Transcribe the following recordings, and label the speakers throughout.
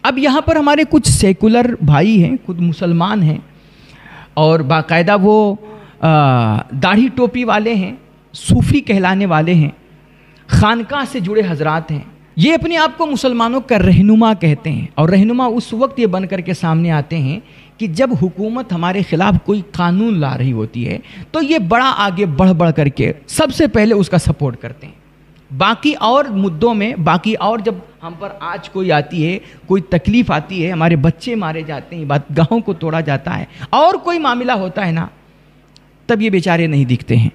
Speaker 1: اب یہاں پر ہمارے کچھ سیکولر بھائی ہیں، خود مسلمان ہیں اور باقاعدہ وہ داڑھی ٹوپی والے ہیں، صوفی کہلانے والے ہیں، خانقاہ سے جڑے حضرات ہیں. یہ اپنے آپ کو مسلمانوں کا رہنما کہتے ہیں، اور رہنما اس وقت یہ بن کر کے سامنے آتے ہیں کہ جب حکومت ہمارے خلاف کوئی قانون لا رہی ہوتی ہے تو یہ بڑا آگے بڑھ کر کے سب سے پہلے اس کا سپورٹ کرتے ہیں. باقی اور مدوں میں، باقی اور جب ہم پر آج کوئی آتی ہے، کوئی تکلیف آتی ہے، ہمارے بچے مارے جاتے ہیں، عبادتگاہوں کو توڑا جاتا ہے، اور کوئی معاملہ ہوتا ہے نا، تب یہ بیچارے نہیں دکھتے ہیں.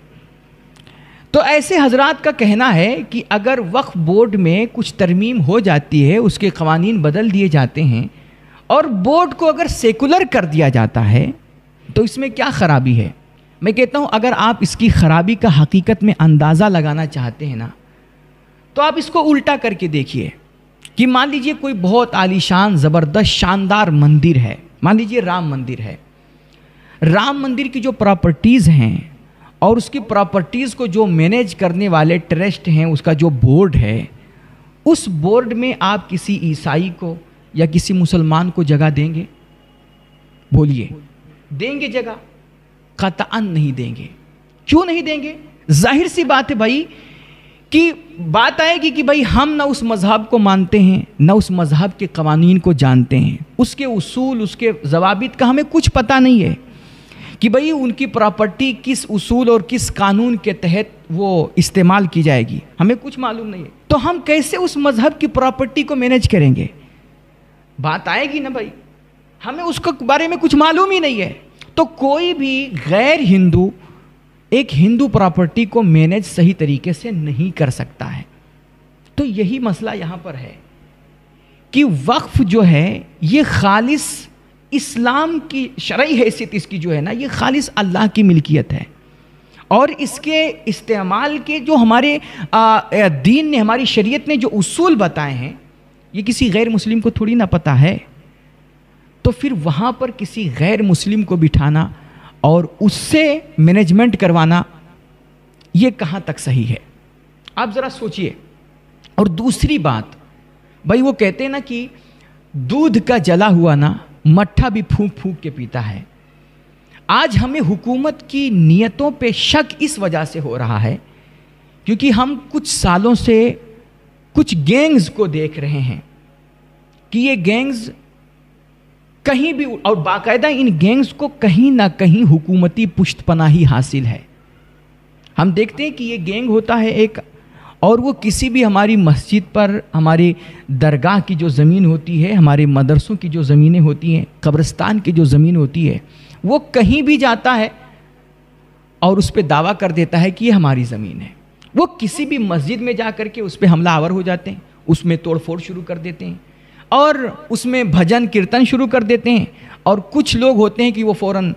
Speaker 1: تو ایسے حضرات کا کہنا ہے کہ اگر وقف بورڈ میں کچھ ترمیم ہو جاتی ہے، اس کے قوانین بدل دیے جاتے ہیں اور بورڈ کو اگر سیکولر کر دیا جاتا ہے تو اس میں کیا خرابی ہے؟ میں کہتا ہوں اگر آپ اس کی خرابی کا حقیقت میں اندازہ لگانا چاہتے ہیں نا، تو آپ اس کو الٹا کر کے دیکھیے کہ مان لیجئے کوئی بہت عالیشان زبردست شاندار مندر ہے، مان لیجئے رام مندر ہے. رام مندر کی جو پراپرٹیز ہیں اور اس کی پراپرٹیز کو جو مینیج کرنے والے ٹرسٹ ہیں، اس کا جو بورڈ ہے، اس بورڈ میں آپ کسی عیسائی کو یا کسی مسلمان کو جگہ دیں گے؟ بولیے، دیں گے جگہ؟ قطعاً نہیں دیں گے. کیوں نہیں دیں گے؟ ظاہر سی بات ہے بھائی کہ بات آئے گی کہ بھائی ہم نہ اس مذہب کو مانتے ہیں، نہ اس مذہب کے قوانین کو جانتے ہیں، اس کے اصول، اس کے ضوابط کا ہمیں کچھ پتہ نہیں ہے کہ بھئی ان کی پراپرٹی کس اصول اور کس قانون کے تحت وہ استعمال کی جائے گی، ہمیں کچھ معلوم نہیں ہے. تو ہم کیسے اس مذہب کی پراپرٹی کو مینیج کریں گے؟ بات آئے گی نا بھائی، ہمیں اس کے بارے میں کچھ معلوم ہی نہیں ہے. تو کوئی بھی غیر ہندو ایک ہندو پراپرٹی کو مینیج صحیح طریقے سے نہیں کر سکتا ہے. تو یہی مسئلہ یہاں پر ہے کہ وقف جو ہے یہ خالص اسلام کی شرعی حیثیت اس کی جو ہے نا، یہ خالص اللہ کی ملکیت ہے، اور اس کے استعمال کے جو ہمارے دین نے، ہماری شریعت نے جو اصول بتائے ہیں، یہ کسی غیر مسلم کو تھوڑی نہ پتہ ہے. تو پھر وہاں پر کسی غیر مسلم کو بٹھانا اور اس سے مینجمنٹ کروانا، یہ کہاں تک صحیح ہے؟ آپ ذرا سوچئے. اور دوسری بات، بھائی وہ کہتے ہیں نا کہ دودھ کا جلا ہوا نا مٹھا بھی پھونک پھونک کے پیتا ہے. آج ہمیں حکومت کی نیتوں پہ شک اس وجہ سے ہو رہا ہے کیونکہ ہم کچھ سالوں سے کچھ گینگز کو دیکھ رہے ہیں کہ یہ گینگز کہیں بھی، اور باقاعدہ ان گینگز کو کہیں نہ کہیں حکومتی پشت پناہی حاصل ہے. ہم دیکھتے ہیں کہ یہ گینگ ہوتا ہے ایک، اور وہ کسی بھی ہماری مسجد پر، ہماری درگاہ کی جو زمین ہوتی ہے، ہمارے مدرسوں کی جو زمینیں ہوتی ہیں، قبرستان کی جو زمین ہوتی ہے، وہ کہیں بھی جاتا ہے اور اس پہ دعویٰ کر دیتا ہے کہ یہ ہماری زمین ہے. وہ کسی بھی مسجد میں جا کر کے اس پہ حملہ آور ہو جاتے ہیں، اس میں توڑ پھوڑ شروع کر دیتے ہیں، اور اس میں بھجن کیرتن شروع کر دیتے ہیں. اور کچھ لوگ ہوتے ہیں کہ وہ فوراً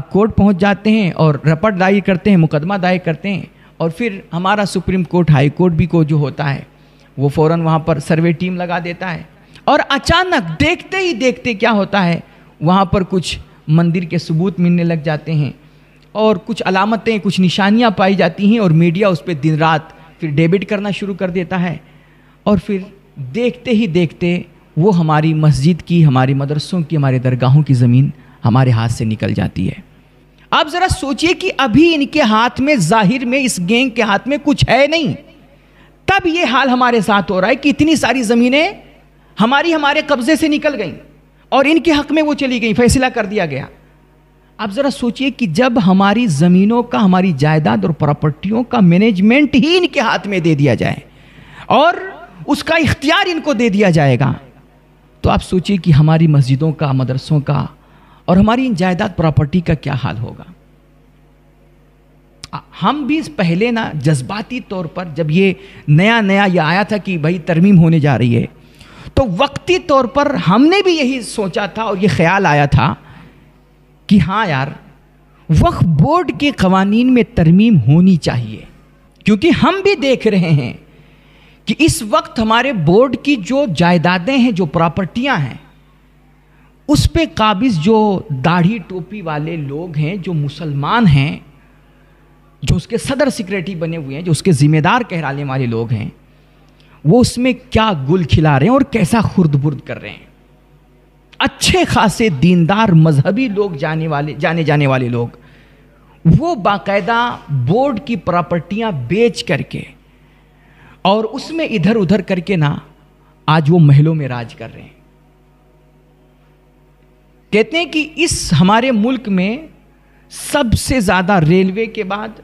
Speaker 1: کورٹ پہنچ جاتے ہیں اور رپورٹ دائر کرتے ہیں، مقدمہ دائر کرتے ہیں، اور پھر ہمارا سپریم کورٹ، ہائی کورٹ بھی کو جو ہوتا ہے وہ فوراً وہاں پر سروے ٹیم لگا دیتا ہے، اور اچانک دیکھتے ہی دیکھتے کیا ہوتا ہے، وہاں پر کچھ مندر کے ثبوت ملنے لگ جاتے ہیں، اور کچھ علامتیں، کچھ نشانیاں پائی جاتی ہیں، اور میڈیا اس پہ دن رات پھر ڈیبٹ کرنا شروع کر دیتا ہے، اور پھر دیکھتے ہی دیکھتے وہ ہماری مسجد کی، ہمارے مدرسوں کی، ہمارے درگاہوں کی زمین ہمارے ہاتھ سے نکل جاتی ہے. آپ ذرا سوچئے کہ ابھی ان کے ہاتھ میں، ظاہر میں اس گینگ کے ہاتھ میں کچھ ہے نہیں، تب یہ حال ہمارے ساتھ ہو رہا ہے کہ اتنی ساری زمینیں ہمارے قبضے سے نکل گئیں اور ان کے حق میں وہ چلی گئیں، فیصلہ کر دیا گیا. آپ ذرا سوچئے کہ جب ہماری زمینوں کا، ہماری جائیداد اور پراپرٹیوں کا مینجمنٹ ہی ان کے ہاتھ میں دے دیا جائے اور اس کا اختیار ان کو دے دیا جائے گا، تو آپ سوچئے کہ ہماری مسجدوں کا، مدرسوں کا اور ہماری ان جائیداد پراپرٹی کا کیا حال ہوگا. ہم بھی پہلے نا جذباتی طور پر جب یہ نیا یہ آیا تھا کہ بھائی ترمیم ہونے جا رہی ہے، تو وقتی طور پر ہم نے بھی یہی سوچا تھا اور یہ خیال آیا تھا کہ ہاں یار، وقف بورڈ کے قوانین میں ترمیم ہونی چاہیے، کیونکہ ہم بھی دیکھ رہے ہیں کہ اس وقت ہمارے بورڈ کی جو جائیدادیں ہیں، جو پراپرٹیاں ہیں، اس پہ قابض جو داڑھی ٹوپی والے لوگ ہیں، جو مسلمان ہیں، جو اس کے صدر سیکریٹری بنے ہوئے ہیں، جو اس کے ذمہ دار کہلانے والے لوگ ہیں، وہ اس میں کیا گل کھلا رہے ہیں اور کیسا خرد برد کر رہے ہیں. اچھے خاصے دیندار مذہبی لوگ جانے جانے والے لوگ، وہ باقاعدہ بورڈ کی پراپرٹیاں بیچ کر کے اور اس میں ادھر ادھر کر کے نا آج وہ محلوں میں راج کر رہے ہیں۔ کہتے ہیں کہ اس ہمارے ملک میں سب سے زیادہ ریلوے کے بعد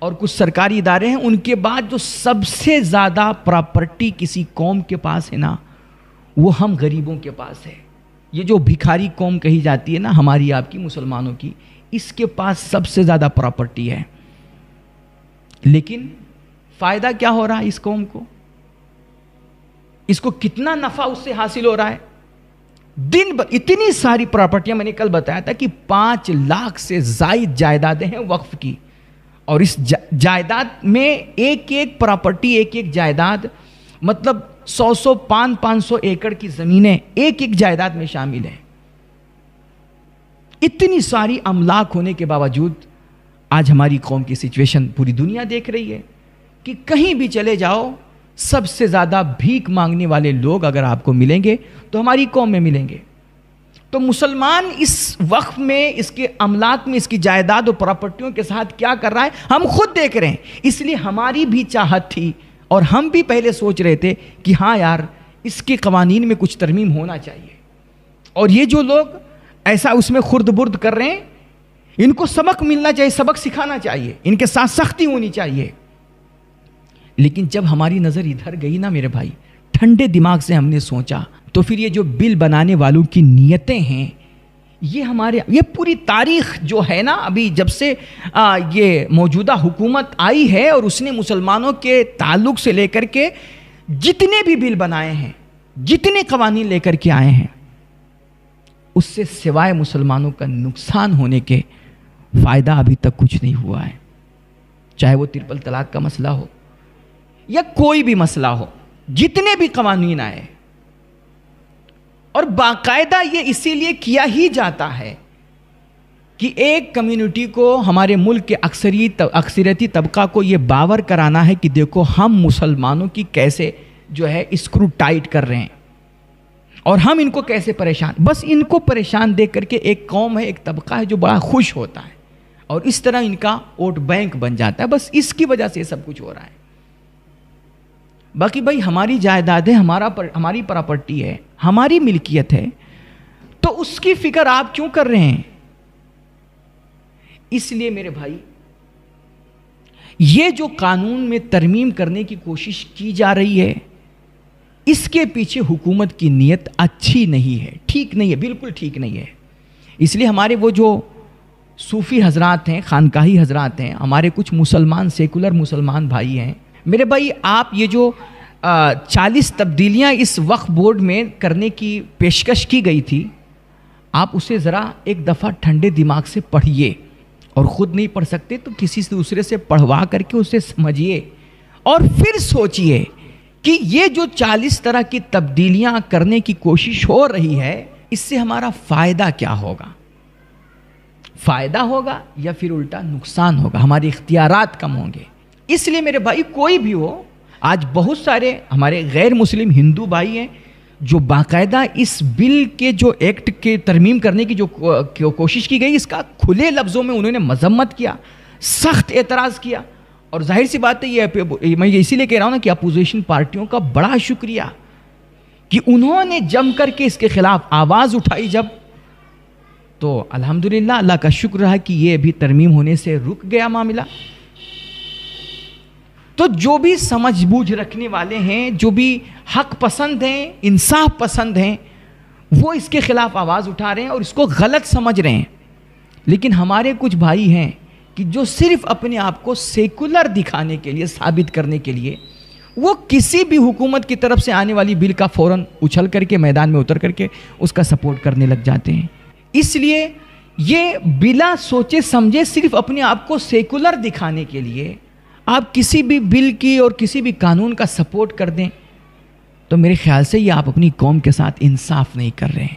Speaker 1: اور کچھ سرکاری ادارے ہیں، ان کے بعد جو سب سے زیادہ پراپرٹی کسی قوم کے پاس ہے نا، وہ ہم غریبوں کے پاس ہے۔ یہ جو بھکاری قوم کہی جاتی ہے نا ہماری آپ کی مسلمانوں کی، اس کے پاس سب سے زیادہ پراپرٹی ہے۔ لیکن فائدہ کیا ہو رہا ہے اس قوم کو؟ اس کو کتنا نفع اس سے حاصل ہو رہا ہے؟ دن بھر اتنی ساری پراپرٹیاں، میں نے کل بتایا تھا کہ 5 لاکھ سے زائد جائیدادیں ہیں وقف کی، اور اس جائیداد میں ایک ایک پراپرٹی، ایک ایک جائیداد مطلب 100 500 ایکڑ کی زمینیں ایک ایک جائیداد میں شامل ہیں۔ اتنی ساری املاک ہونے کے باوجود آج ہماری قوم کی سچویشن پوری دنیا دیکھ رہی ہے کہ کہیں بھی چلے جاؤ سب سے زیادہ بھیک مانگنے والے لوگ اگر آپ کو ملیں گے تو ہماری قوم میں ملیں گے۔ تو مسلمان اس وقت میں، اس کے املاک میں، اس کی جائیداد و پراپرٹیوں کے ساتھ کیا کر رہا ہے ہم خود دیکھ رہے ہیں۔ اس لیے ہماری بھی چاہت تھی اور ہم بھی پہلے سوچ رہے تھے کہ ہاں یار اس کے قوانین میں کچھ ترمیم ہونا چاہیے، اور یہ جو لوگ ایسا اس میں خرد برد کر رہے ہیں ان کو سبق ملنا چاہیے، سبق سکھانا چاہیے، ان کے ساتھ سختی ہونی چاہیے۔ لیکن جب ہماری نظر ادھر گئی نا میرے بھائی، ٹھنڈے دماغ سے ہم نے سوچا، تو پھر یہ جو بل بنانے والوں کی نیتیں ہیں، یہ پوری تاریخ جو ہے نا، ابھی جب سے یہ موجودہ حکومت آئی ہے اور اس نے مسلمانوں کے تعلق سے لے کر کے جتنے بھی بل بنائے ہیں، جتنے قوانین لے کر کے آئے ہیں، اس سے سوائے مسلمانوں کا نقصان ہونے کے فائدہ ابھی تک کچھ نہیں ہوا ہے۔ چاہے وہ ترپل طلاق کا مسئلہ ہو یا کوئی بھی مسئلہ ہو، جتنے بھی قوانین آئے، اور باقاعدہ یہ اسی لیے کیا ہی جاتا ہے کہ ایک کمیونٹی کو، ہمارے ملک کے اکثریتی طبقہ کو یہ باور کرانا ہے کہ دیکھو ہم مسلمانوں کی کیسے جو ہے اسکرو ٹائٹ کر رہے ہیں اور ہم ان کو کیسے پریشان، بس ان کو پریشان دیکھ کر کے ایک قوم ہے، ایک طبقہ ہے جو بڑا خوش ہوتا ہے، اور اس طرح ان کا ووٹ بینک بن جاتا ہے۔ بس اس کی وجہ سے یہ سب کچھ ہو رہا ہے۔ باقی بھائی ہماری جائیداد ہے، ہماری پراپرٹی ہے، ہماری ملکیت ہے، تو اس کی فکر آپ کیوں کر رہے ہیں؟ اس لیے میرے بھائی یہ جو قانون میں ترمیم کرنے کی کوشش کی جا رہی ہے، اس کے پیچھے حکومت کی نیت اچھی نہیں ہے، ٹھیک نہیں ہے، بالکل ٹھیک نہیں ہے۔ اس لیے ہمارے وہ جو صوفی حضرات ہیں، خانقاہی حضرات ہیں، ہمارے کچھ مسلمان سیکولر مسلمان بھائی ہیں، میرے بھائی آپ یہ جو 40 تبدیلیاں اس وقف بورڈ میں کرنے کی پیشکش کی گئی تھی، آپ اسے ذرا ایک دفعہ ٹھنڈے دماغ سے پڑھیے، اور خود نہیں پڑھ سکتے تو کسی دوسرے سے پڑھوا کر کے اسے سمجھیے، اور پھر سوچئے کہ یہ جو 40 طرح کی تبدیلیاں کرنے کی کوشش ہو رہی ہے، اس سے ہمارا فائدہ کیا ہوگا؟ فائدہ ہوگا یا پھر الٹا نقصان ہوگا، ہمارے اختیارات کم ہوں گے۔ اس لیے میرے بھائی کوئی بھی ہو، آج بہت سارے ہمارے غیر مسلم ہندو بھائی ہیں جو باقاعدہ اس بل کے جو ایکٹ کے ترمیم کرنے کی جو کوشش کی گئی، اس کا کھلے لفظوں میں انہوں نے مذمت کیا، سخت اعتراض کیا، اور ظاہر سی بات ہے یہ میں اسی لیے کہہ رہا ہوں نا کہ اپوزیشن پارٹیوں کا بڑا شکریہ کہ انہوں نے جم کر کے اس کے خلاف آواز اٹھائی جب، تو الحمدللہ اللہ کا شکر ہے کہ یہ بھی ترمیم ہونے سے رک گیا معاملہ۔ تو جو بھی سمجھ بوجھ رکھنے والے ہیں، جو بھی حق پسند ہیں، انصاف پسند ہیں، وہ اس کے خلاف آواز اٹھا رہے ہیں اور اس کو غلط سمجھ رہے ہیں۔ لیکن ہمارے کچھ بھائی ہیں کہ جو صرف اپنے آپ کو سیکولر دکھانے کے لیے، ثابت کرنے کے لیے، وہ کسی بھی حکومت کی طرف سے آنے والی بل کا فوراً اچھل کر کے میدان میں اتر کر کے اس کا سپورٹ کرنے لگ جاتے ہیں۔ اس لیے یہ بلا سوچے سمجھے صرف اپنے آپ کو سیکولر دکھانے کے لیے آپ کسی بھی بل کی اور کسی بھی قانون کا سپورٹ کر دیں، تو میرے خیال سے یہ آپ اپنی قوم کے ساتھ انصاف نہیں کر رہے ہیں۔